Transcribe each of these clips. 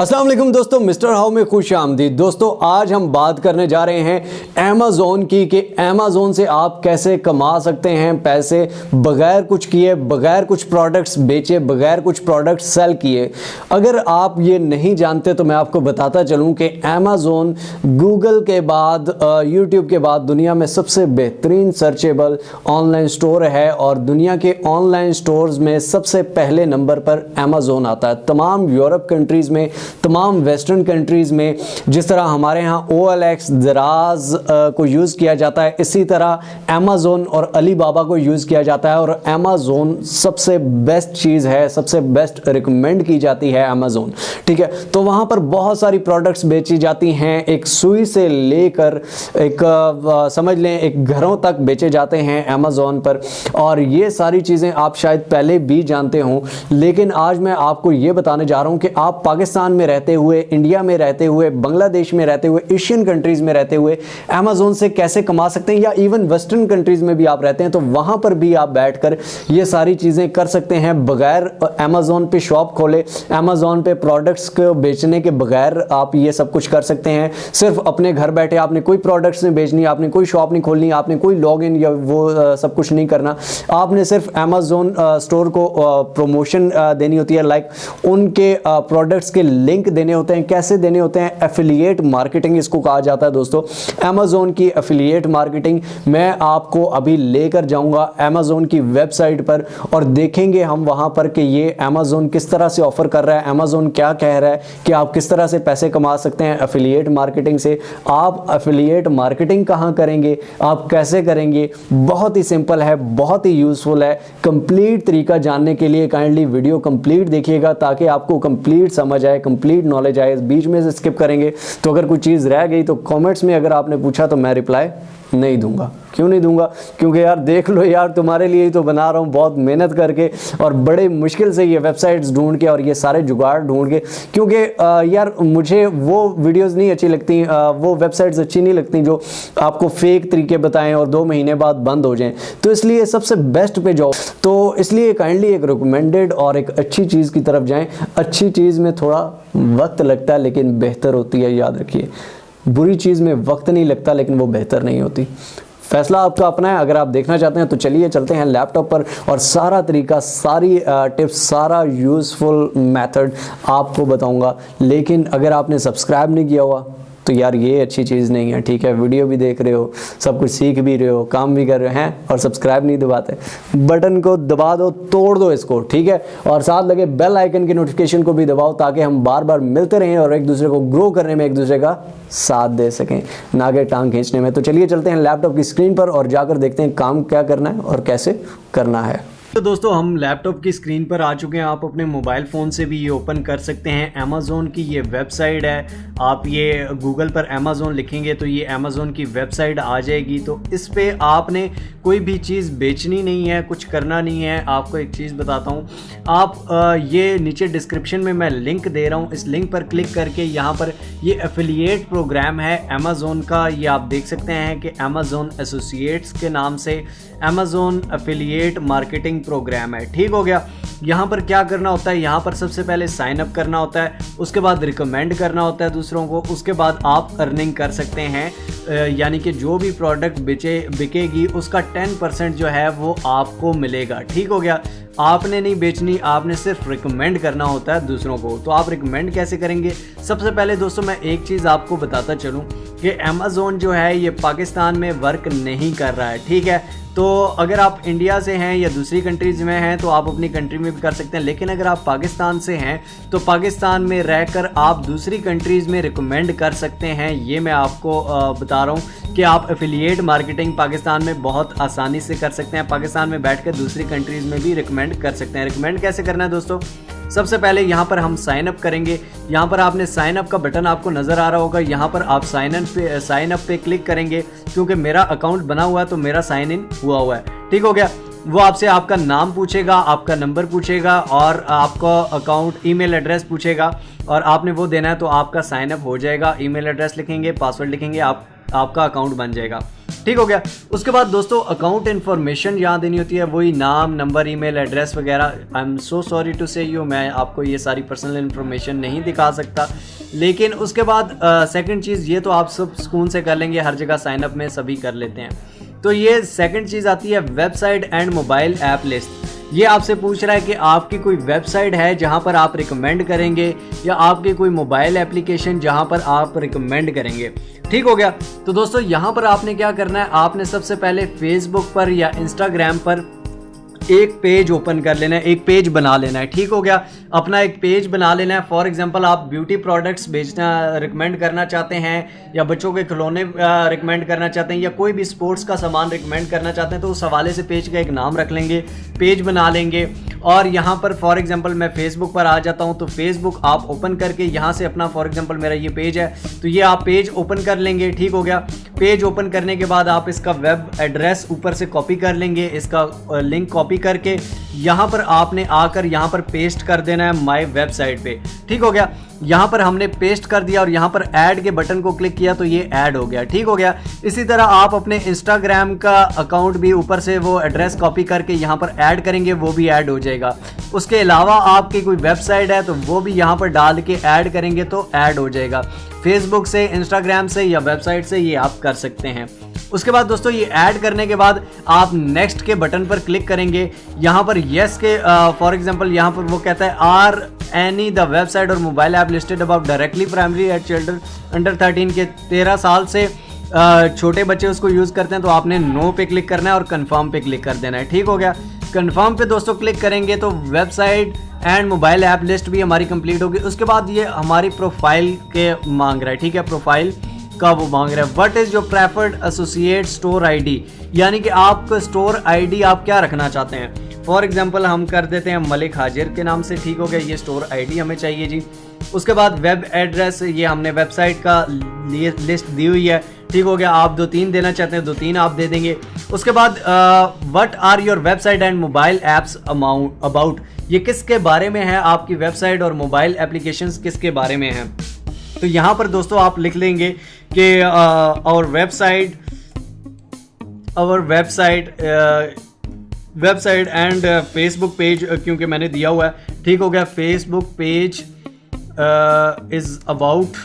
अस्सलाम वालेकुम दोस्तों, मिस्टर हाउ में खुश आमदीद। दोस्तों आज हम बात करने जा रहे हैं अमेज़ॉन की कि अमेज़ॉन से आप कैसे कमा सकते हैं पैसे बगैर कुछ किए, बगैर कुछ प्रोडक्ट्स बेचे, बगैर कुछ प्रोडक्ट्स सेल किए। अगर आप ये नहीं जानते तो मैं आपको बताता चलूं कि अमेज़ॉन गूगल के बाद यूट्यूब के बाद दुनिया में सबसे बेहतरीन सर्चेबल ऑनलाइन स्टोर है और दुनिया के ऑनलाइन स्टोर्स में सबसे पहले नंबर पर अमेज़ॉन आता है। तमाम यूरोप कंट्रीज़ में, तमाम वेस्टर्न कंट्रीज़ में जिस तरह हमारे यहाँ OLX, दराज को यूज़ किया जाता है, इसी तरह अमेज़ॉन और अलीबाबा को यूज़ किया जाता है। और अमेज़ॉन सबसे बेस्ट चीज़ है, सबसे बेस्ट रिकमेंड की जाती है अमेज़ॉन, ठीक है। तो वहाँ पर बहुत सारी प्रोडक्ट्स बेची जाती हैं, एक सुई से लेकर एक समझ लें एक घरों तक बेचे जाते हैं अमेज़ॉन पर। और ये सारी चीज़ें आप शायद पहले भी जानते हों, लेकिन आज मैं आपको ये बताने जा रहा हूँ कि आप पाकिस्तान में रहते हुए, इंडिया में रहते हुए, बांग्लादेश में रहते हुए, एशियन कंट्रीज़ में रहते हुए अमेज़ॉन से कैसे कमा सकते हैं, या इवन वेस्टर्न कंट्रीज़ में भी आप रहते हैं तो वहाँ पर भी आप बैठकर ये सारी चीज़ें कर सकते हैं बगैर अमेज़ॉन पे शॉप खोले, अमेज़ॉन पे प्रोडक्ट्स को बेचने के बगैर आप ये सब कुछ कर सकते हैं। सिर्फ अपने घर बैठे आपने कोई प्रोडक्ट्स नहीं बेचनी, आपने कोई शॉप नहीं खोलनी, आपने कोई लॉग इन या वो सब कुछ नहीं करना। आपने सिर्फ अमेज़ॉन स्टोर को प्रमोशन देनी होती है, लाइक उनके प्रोडक्ट्स के लिंक देने होते हैं। कैसे देने होते हैं? एफिलिएट मार्केटिंग इसको कहा जाता है दोस्तों। अमेज़ॉन की एफिलिएट मार्केटिंग मैं आपको अभी लेकर जाऊंगा अमेज़ॉन की वेबसाइट पर और देखेंगे हम वहां पर कि ये अमेज़ॉन किस तरह से ऑफर कर रहा है, अमेज़ॉन क्या कह रहा है कि आप किस तरह से पैसे कमा सकते हैं एफिलिएट मार्केटिंग से। आप एफिलिएट मार्केटिंग कहां करेंगे, आप कैसे करेंगे? बहुत ही सिंपल है, बहुत ही यूजफुल है। कंप्लीट तरीका जानने के लिए काइंडली वीडियो कंप्लीट देखिएगा ताकि आपको कंप्लीट समझ आए, कंप्लीट नॉलेज आए। बीच में से स्किप करेंगे तो अगर कोई चीज़ रह गई तो कमेंट्स में अगर आपने पूछा तो मैं रिप्लाई नहीं दूंगा। क्यों नहीं दूंगा? क्योंकि यार देख लो यार, तुम्हारे लिए ही तो बना रहा हूँ बहुत मेहनत करके और बड़े मुश्किल से ये वेबसाइट्स ढूंढ के और ये सारे जुगाड़ ढूंढ के, क्योंकि यार मुझे वो वीडियोस नहीं अच्छी लगती, वो वेबसाइट्स अच्छी नहीं लगती जो आपको फेक तरीके बताएं और 2 महीने बाद बंद हो जाएं। तो इसलिए सबसे बेस्ट पे जाओ। तो इसलिए काइंडली एक रिकमेंडेड और एक अच्छी चीज़ की तरफ जाएँ। अच्छी चीज़ में थोड़ा वक्त लगता है लेकिन बेहतर होती है, याद रखिए। बुरी चीज़ में वक्त नहीं लगता लेकिन वो बेहतर नहीं होती। फैसला आपका अपना है। अगर आप देखना चाहते हैं तो चलिए चलते हैं लैपटॉप पर और सारा तरीका, सारी टिप्स, सारा यूज़फुल मेथड आपको बताऊंगा। लेकिन अगर आपने सब्सक्राइब नहीं किया हुआ तो यार ये अच्छी चीज़ नहीं है, ठीक है। वीडियो भी देख रहे हो, सब कुछ सीख भी रहे हो, काम भी कर रहे हैं और सब्सक्राइब नहीं दबाते, बटन को दबा दो, तोड़ दो इसको, ठीक है। और साथ लगे बेल आइकन की नोटिफिकेशन को भी दबाओ ताकि हम बार बार मिलते रहें और एक दूसरे को ग्रो करने में एक दूसरे का साथ दे सकें, ना कि टांग खींचने में। तो चलिए चलते हैं लैपटॉप की स्क्रीन पर और जाकर देखते हैं काम क्या करना है और कैसे करना है। तो दोस्तों हम लैपटॉप की स्क्रीन पर आ चुके हैं। आप अपने मोबाइल फ़ोन से भी ये ओपन कर सकते हैं। अमेज़ॉन की ये वेबसाइट है। आप ये गूगल पर अमेज़ॉन लिखेंगे तो ये अमेज़ॉन की वेबसाइट आ जाएगी। तो इस पे आपने कोई भी चीज़ बेचनी नहीं है, कुछ करना नहीं है। आपको एक चीज़ बताता हूँ, आप ये नीचे डिस्क्रिप्शन में मैं लिंक दे रहा हूँ, इस लिंक पर क्लिक करके यहाँ पर ये एफिलिएट प्रोग्राम है अमेज़ॉन का, ये आप देख सकते हैं कि अमेज़ॉन एसोसिएट्स के नाम से अमेज़ॉन एफिलिएट मार्केटिंग प्रोग्राम है। ठीक हो गया। यहाँ पर क्या करना होता है, यहाँ पर सबसे पहले साइन अप करना होता है, उसके बाद रिकमेंड करना होता है दूसरों को, उसके बाद आप अर्निंग कर सकते हैं। यानी कि जो भी प्रोडक्ट बिकेगी उसका 10% जो है वो आपको मिलेगा। ठीक हो गया। आपने नहीं बेचनी, आपने सिर्फ रिकमेंड करना होता है दूसरों को। तो आप रिकमेंड कैसे करेंगे? सबसे पहले दोस्तों मैं एक चीज़ आपको बताता चलूँ कि अमेज़ॉन जो है ये पाकिस्तान में वर्क नहीं कर रहा है, ठीक है। तो अगर आप इंडिया से हैं या दूसरी कंट्रीज़ में हैं तो आप अपनी कंट्री में भी कर सकते हैं, लेकिन अगर आप पाकिस्तान से हैं तो पाकिस्तान में रहकर आप दूसरी कंट्रीज़ में रिकमेंड कर सकते हैं। ये मैं आपको बता रहा हूँ कि आप एफिलिएट मार्केटिंग पाकिस्तान में बहुत आसानी से कर सकते हैं। पाकिस्तान में बैठकर दूसरी कंट्रीज़ में भी रिकमेंड कर सकते हैं। रिकमेंड कैसे करना है दोस्तों? सबसे पहले यहाँ पर हम साइन अप करेंगे। यहाँ पर आपने साइन अप का बटन आपको नज़र आ रहा होगा, यहाँ पर आप साइन अप पे क्लिक करेंगे। क्योंकि मेरा अकाउंट बना हुआ है तो मेरा साइन इन हुआ है। ठीक हो गया। वो आपसे आपका नाम पूछेगा, आपका नंबर पूछेगा और आपका अकाउंट ईमेल एड्रेस पूछेगा और आपने वो देना है तो आपका साइन अप हो जाएगा। ईमेल एड्रेस लिखेंगे, पासवर्ड लिखेंगे, आपका अकाउंट बन जाएगा। ठीक हो गया। उसके बाद दोस्तों अकाउंट इन्फॉर्मेशन यहाँ देनी होती है, वही नाम, नंबर, ईमेल एड्रेस वगैरह। I am so sorry to say you, मैं आपको ये सारी पर्सनल इन्फॉर्मेशन नहीं दिखा सकता। लेकिन उसके बाद सेकंड चीज़, ये तो आप सब सुकून से कर लेंगे, हर जगह साइन अप में सभी कर लेते हैं। तो ये सेकंड चीज़ आती है website and mobile app list. ये आपसे पूछ रहा है कि आपकी कोई वेबसाइट है जहां पर आप रिकमेंड करेंगे, या आपकी कोई मोबाइल एप्लीकेशन जहां पर आप रिकमेंड करेंगे। ठीक हो गया। तो दोस्तों यहाँ पर आपने क्या करना है, आपने सबसे पहले फेसबुक पर या इंस्टाग्राम पर एक पेज ओपन कर लेना है, एक पेज बना लेना है। ठीक हो गया, अपना एक पेज बना लेना है। फॉर एग्जांपल आप ब्यूटी प्रोडक्ट्स बेचना रिकमेंड करना चाहते हैं, या बच्चों के खिलौने रिकमेंड करना चाहते हैं, या कोई भी स्पोर्ट्स का सामान रिकमेंड करना चाहते हैं, तो उस हवाले से पेज का एक नाम रख लेंगे, पेज बना लेंगे। और यहाँ पर फॉर एग्जांपल मैं फेसबुक पर आ जाता हूँ, तो फेसबुक आप ओपन करके यहाँ से अपना, फॉर एग्जांपल मेरा ये पेज है, तो ये आप पेज ओपन कर लेंगे। ठीक हो गया। पेज ओपन करने के बाद आप इसका वेब एड्रेस ऊपर से कॉपी कर लेंगे, इसका लिंक कॉपी करके यहाँ पर आपने आकर यहाँ पर पेस्ट कर देना है माय वेबसाइट पे। ठीक हो गया। यहाँ पर हमने पेस्ट कर दिया और यहाँ पर ऐड के बटन को क्लिक किया तो ये ऐड हो गया। ठीक हो गया। इसी तरह आप अपने इंस्टाग्राम का अकाउंट भी ऊपर से वो एड्रेस कॉपी करके यहाँ पर ऐड करेंगे, वो भी ऐड हो जाएगा। उसके अलावा आपकी कोई वेबसाइट है तो वो भी यहाँ पर डाल के ऐड करेंगे तो ऐड हो जाएगा। फेसबुक से, इंस्टाग्राम से या वेबसाइट से ये आप कर सकते हैं। उसके बाद दोस्तों ये ऐड करने के बाद आप नेक्स्ट के बटन पर क्लिक करेंगे। यहाँ पर यस के फॉर एग्जांपल यहाँ पर वो कहता है आर एनी द वेबसाइट और mobile app listed about directly primary at children under 13 के 13 साल से छोटे बच्चे उसको यूज़ करते हैं, तो आपने नो पे क्लिक करना है और कन्फर्म पे क्लिक कर देना है। ठीक हो गया। कन्फर्म पे दोस्तों क्लिक करेंगे तो website and mobile app list भी हमारी कंप्लीट होगी। उसके बाद ये हमारी प्रोफाइल के मांग रहा है। ठीक है, प्रोफाइल का वो मांग रहा है। What is your preferred associate store ID, यानी कि आपका स्टोर आईडी आप क्या रखना चाहते हैं। फॉर एग्जांपल हम कर देते हैं मलिक हाजिर के नाम से। ठीक हो गया, ये स्टोर आईडी हमें चाहिए जी। उसके बाद वेब एड्रेस, ये हमने वेबसाइट का लिस्ट दी हुई है। ठीक हो गया। आप 2-3 देना चाहते हैं 2-3 आप दे देंगे। उसके बाद what are your website and mobile apps about, ये किसके बारे में है, आपकी वेबसाइट और मोबाइल एप्लीकेशंस किसके बारे में है। तो यहाँ पर दोस्तों आप लिख लेंगे कि और वेबसाइट एंड फेसबुक पेज, क्योंकि मैंने दिया हुआ है। ठीक हो गया। Facebook page is about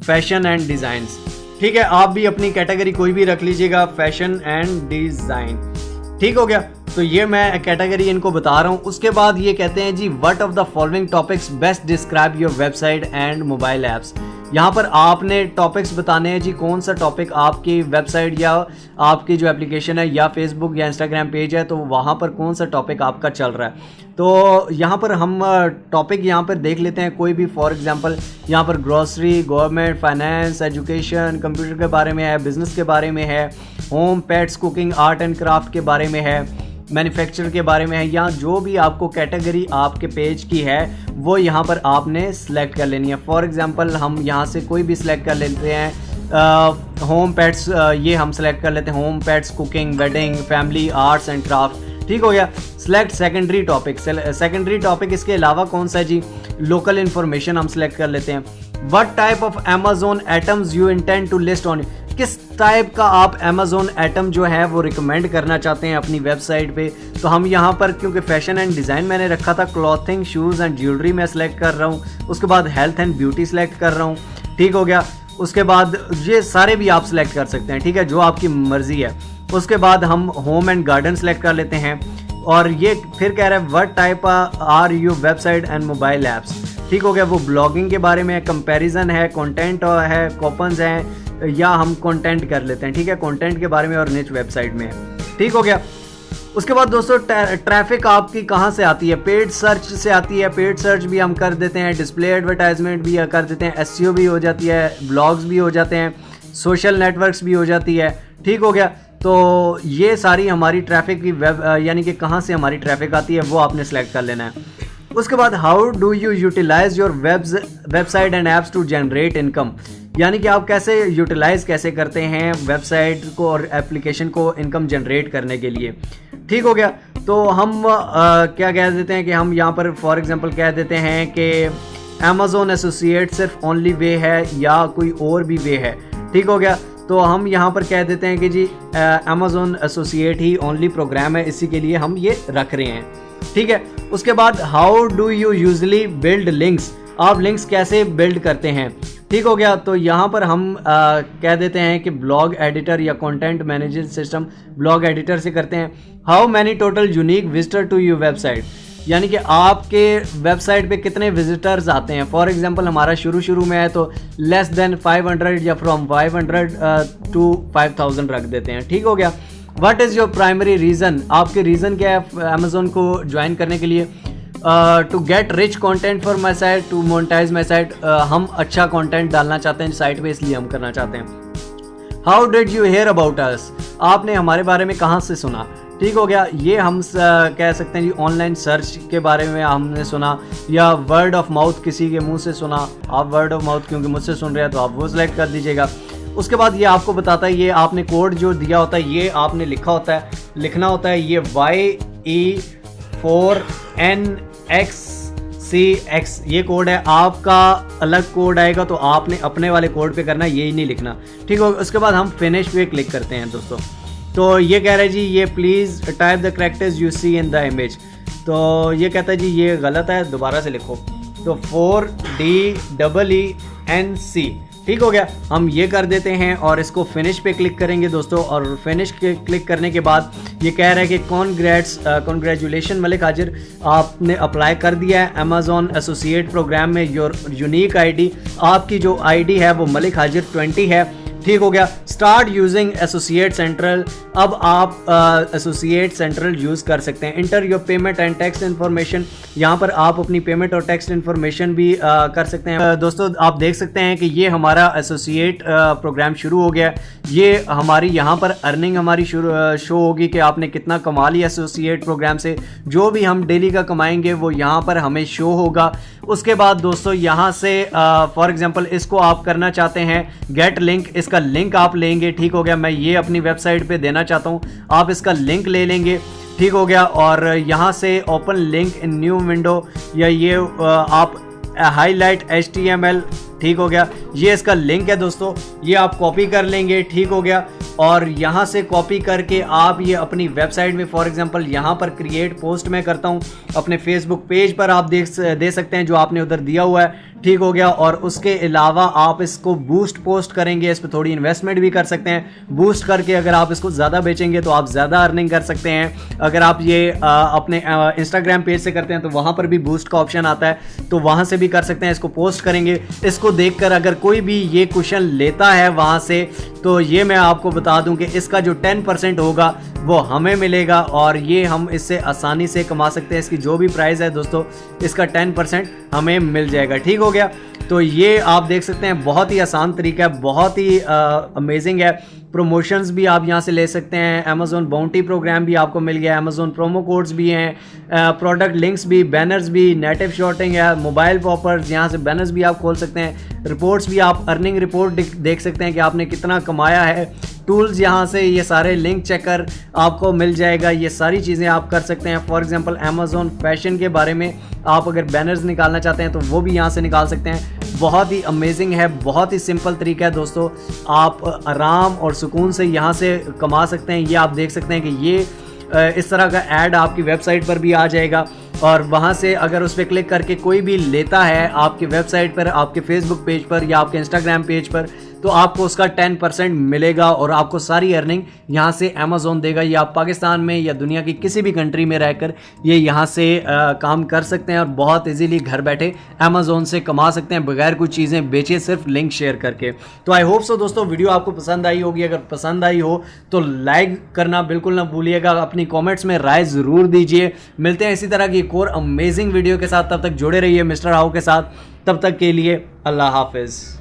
fashion and designs. ठीक है, आप भी अपनी कैटेगरी कोई भी रख लीजिएगा, फैशन एंड डिजाइन। ठीक हो गया। तो ये मैं कैटेगरी इनको बता रहा हूँ। उसके बाद ये कहते हैं जी what of the following topics best describe your website and mobile apps. यहाँ पर आपने टॉपिक्स बताने हैं जी, कौन सा टॉपिक आपकी वेबसाइट या आपकी जो एप्लीकेशन है या फेसबुक या इंस्टाग्राम पेज है, तो वहाँ पर कौन सा टॉपिक आपका चल रहा है। तो यहाँ पर हम टॉपिक यहाँ पर देख लेते हैं कोई भी। फॉर एग्जांपल यहाँ पर grocery, government, finance, education, computer के बारे में है, बिजनेस के बारे में है, home, pets, cooking, art and craft के बारे में है, मैन्युफैक्चर के बारे में है, या जो भी आपको कैटेगरी आपके पेज की है वो यहाँ पर आपने सेलेक्ट कर लेनी है। फॉर एग्जांपल हम यहाँ से कोई भी सिलेक्ट कर लेते हैं, होम पेट्स, ये हम सेलेक्ट कर लेते हैं, home, pets, cooking, wedding, family, arts and craft. ठीक हो गया। Select secondary topic. Secondary topic इसके अलावा कौन सा है जी, लोकल इन्फॉर्मेशन हम सेलेक्ट कर लेते हैं। What type of Amazon items you intend to list on, किस टाइप का आप अमेजोन आइटम जो है वो रिकमेंड करना चाहते हैं अपनी वेबसाइट पे। तो हम यहाँ पर, क्योंकि फैशन एंड डिज़ाइन मैंने रखा था, क्लॉथिंग, शूज़ एंड ज्वेलरी मैं सेलेक्ट कर रहा हूँ। उसके बाद हेल्थ एंड ब्यूटी सेलेक्ट कर रहा हूँ। ठीक हो गया। उसके बाद ये सारे भी आप सेलेक्ट कर सकते हैं। ठीक है, जो आपकी मर्जी है। उसके बाद हम होम एंड गार्डन सेलेक्ट कर लेते हैं। और ये फिर कह रहा है what type are you website and mobile apps. ठीक हो गया। वो ब्लॉगिंग के बारे में है, कंपैरिजन है, कंटेंट है, कूपन्स हैं, या हम कंटेंट कर लेते हैं। ठीक है, कंटेंट के बारे में और निच वेबसाइट में है। ठीक हो गया। उसके बाद दोस्तों ट्रैफिक आपकी कहाँ से आती है, पेड सर्च से आती है। पेड सर्च भी हम कर देते हैं, डिस्प्ले एडवर्टाइजमेंट भी कर देते हैं, एसईओ भी हो जाती है, ब्लॉग्स भी हो जाते हैं, सोशल नेटवर्क्स भी हो जाती है। ठीक हो गया। तो ये सारी हमारी ट्रैफिक की यानी कि कहाँ से हमारी ट्रैफिक आती है वो आपने सेलेक्ट कर लेना है। उसके बाद how do you utilize your website and apps to generate income, यानी कि आप कैसे यूटिलाइज कैसे करते हैं वेबसाइट को और एप्लीकेशन को इनकम जनरेट करने के लिए। ठीक हो गया। तो हम क्या कह देते हैं कि हम यहाँ पर फॉर एग्जांपल कह देते हैं कि अमेजोन एसोसिएट सिर्फ ओनली वे है या कोई और भी वे है। ठीक हो गया। तो हम यहाँ पर कह देते हैं कि जी अमेज़ॉन एसोसिएट ही ओनली प्रोग्राम है, इसी के लिए हम ये रख रहे हैं। ठीक है, उसके बाद how do you usually build links, आप लिंक्स कैसे बिल्ड करते हैं। ठीक हो गया, तो यहाँ पर हम कह देते हैं कि ब्लॉग एडिटर या content manager system blog editor से करते हैं। How many total unique visitor to your website, यानी कि आपके वेबसाइट पे कितने विजिटर्स आते हैं। फॉर एग्जांपल हमारा शुरू में है तो लेस देन 500 या फ्रॉम 500 टू 5000 रख देते हैं। ठीक हो गया। What is your primary reason, आपके रीज़न क्या है अमेज़ॉन को ज्वाइन करने के लिए। To get rich content for my site, to monetize my site, हम अच्छा कंटेंट डालना चाहते हैं साइट पे, इसलिए हम करना चाहते हैं। How did you hear about us, आपने हमारे बारे में कहाँ से सुना। ठीक हो गया, ये हम कह सकते हैं जी ऑनलाइन सर्च के बारे में हमने सुना, या वर्ड ऑफ माउथ किसी के मुंह से सुना। आप वर्ड ऑफ माउथ क्योंकि मुझसे सुन रहे हैं तो आप वो सिलेक्ट कर दीजिएगा। उसके बाद ये आपको बताता है, ये आपने कोड जो दिया होता है ये आपने लिखना होता है ये YE4NXCX ये कोड है। आपका अलग कोड आएगा तो आपने अपने वाले कोड पे करना, यही नहीं लिखना। ठीक हो, उसके बाद हम फिनिश पे क्लिक करते हैं दोस्तों। तो ये कह रहा है जी ये please type the characters you see in the image, तो ये कहता है जी ये गलत है, दोबारा से लिखो। तो 4DEENC। ठीक हो गया, हम ये कर देते हैं और इसको फिनिश पे क्लिक करेंगे दोस्तों। और फिनिश के क्लिक करने के बाद ये कह रहा है कि कॉन्ग्रेचुलेशन मलिक हाजिर, आपने अप्लाई कर दिया है अमेज़ॉन एसोसिएट प्रोग्राम में। योर यूनिक आईडी, आपकी जो आईडी है वो मलिक हाजिर 20 है। ठीक हो गया। स्टार्ट यूजिंग एसोसिएट सेंट्रल, अब आप एसोसिएट सेंट्रल यूज़ कर सकते हैं। Inter your payment and tax information, यहाँ पर आप अपनी पेमेंट और टैक्स इन्फॉर्मेशन भी कर सकते हैं। दोस्तों आप देख सकते हैं कि ये हमारा एसोसिएट प्रोग्राम शुरू हो गया। ये हमारी यहाँ पर अर्निंग हमारी शो होगी कि आपने कितना कमा लिया एसोसिएट प्रोग्राम से। जो भी हम डेली का कमाएंगे वो यहाँ पर हमें शो होगा। उसके बाद दोस्तों यहाँ से फॉर एग्जांपल इसको आप करना चाहते हैं गेट लिंक, इसका लिंक आप लेंगे। ठीक हो गया, मैं ये अपनी वेबसाइट पे देना चाहता हूँ, आप इसका लिंक ले लेंगे। ठीक हो गया, और यहाँ से open link in new window, या ये आप हाईलाइट HTML। ठीक हो गया, ये इसका लिंक है दोस्तों, ये आप कॉपी कर लेंगे। ठीक हो गया, और यहाँ से कॉपी करके आप ये अपनी वेबसाइट में फॉर एग्जांपल यहाँ पर क्रिएट पोस्ट में करता हूँ, अपने फेसबुक पेज पर आप दे सकते हैं जो आपने उधर दिया हुआ है। ठीक हो गया, और उसके अलावा आप इसको बूस्ट पोस्ट करेंगे, इस पर थोड़ी इन्वेस्टमेंट भी कर सकते हैं। बूस्ट करके अगर आप इसको ज़्यादा बेचेंगे तो आप ज़्यादा अर्निंग कर सकते हैं। अगर आप ये अपने इंस्टाग्राम पेज से करते हैं तो वहाँ पर भी बूस्ट का ऑप्शन आता है, तो वहाँ से भी कर सकते हैं। इसको पोस्ट करेंगे, इसको देखकर अगर कोई भी ये क्वेश्चन लेता है वहाँ से, तो ये मैं आपको बता दूं कि इसका जो 10% होगा वो हमें मिलेगा, और ये हम इससे आसानी से कमा सकते हैं। इसकी जो भी प्राइस है दोस्तों, इसका 10% हमें मिल जाएगा। ठीक हो गया, तो ये आप देख सकते हैं बहुत ही आसान तरीका है, बहुत ही अमेजिंग है। प्रमोशंस भी आप यहाँ से ले सकते हैं, अमेज़ॉन बाउंटी प्रोग्राम भी आपको मिल गया, अमेज़ॉन प्रोमो कोड्स भी हैं, प्रोडक्ट लिंक्स भी, बैनर्स भी, नेटिव शॉर्टिंग है, मोबाइल पॉपर्स, यहाँ से बैनर्स भी आप खोल सकते हैं। रिपोर्ट्स भी, आप अर्निंग रिपोर्ट देख सकते हैं कि आपने कितना कमाया है। टूल्स यहाँ से ये सारे लिंक चेकर आपको मिल जाएगा, ये सारी चीज़ें आप कर सकते हैं। फॉर एग्जांपल अमेज़ॉन फैशन के बारे में आप अगर बैनर्स निकालना चाहते हैं तो वो भी यहाँ से निकाल सकते हैं। बहुत ही अमेजिंग है, बहुत ही सिंपल तरीका है दोस्तों, आप आराम और सुकून से यहाँ से कमा सकते हैं। ये आप देख सकते हैं कि ये इस तरह का ऐड आपकी वेबसाइट पर भी आ जाएगा, और वहाँ से अगर उस पर क्लिक करके कोई भी लेता है आपकी वेबसाइट पर, आपके फेसबुक पेज पर या आपके इंस्टाग्राम पेज पर, तो आपको उसका 10% मिलेगा, और आपको सारी अर्निंग यहाँ से अमेज़ॉन देगा। ये आप पाकिस्तान में या दुनिया की किसी भी कंट्री में रहकर ये यहाँ से काम कर सकते हैं, और बहुत इजीली घर बैठे अमेज़ॉन से कमा सकते हैं बगैर कुछ चीज़ें बेचे, सिर्फ लिंक शेयर करके। तो आई होप सो दोस्तों वीडियो आपको पसंद आई होगी। अगर पसंद आई हो तो लाइक करना बिल्कुल ना भूलिएगा, अपनी कॉमेंट्स में राय ज़रूर दीजिए। मिलते हैं इसी तरह की एक और अमेजिंग वीडियो के साथ, तब तक जुड़े रहिए मिस्टर हाउ के साथ। तब तक के लिए अल्लाह हाफिज़।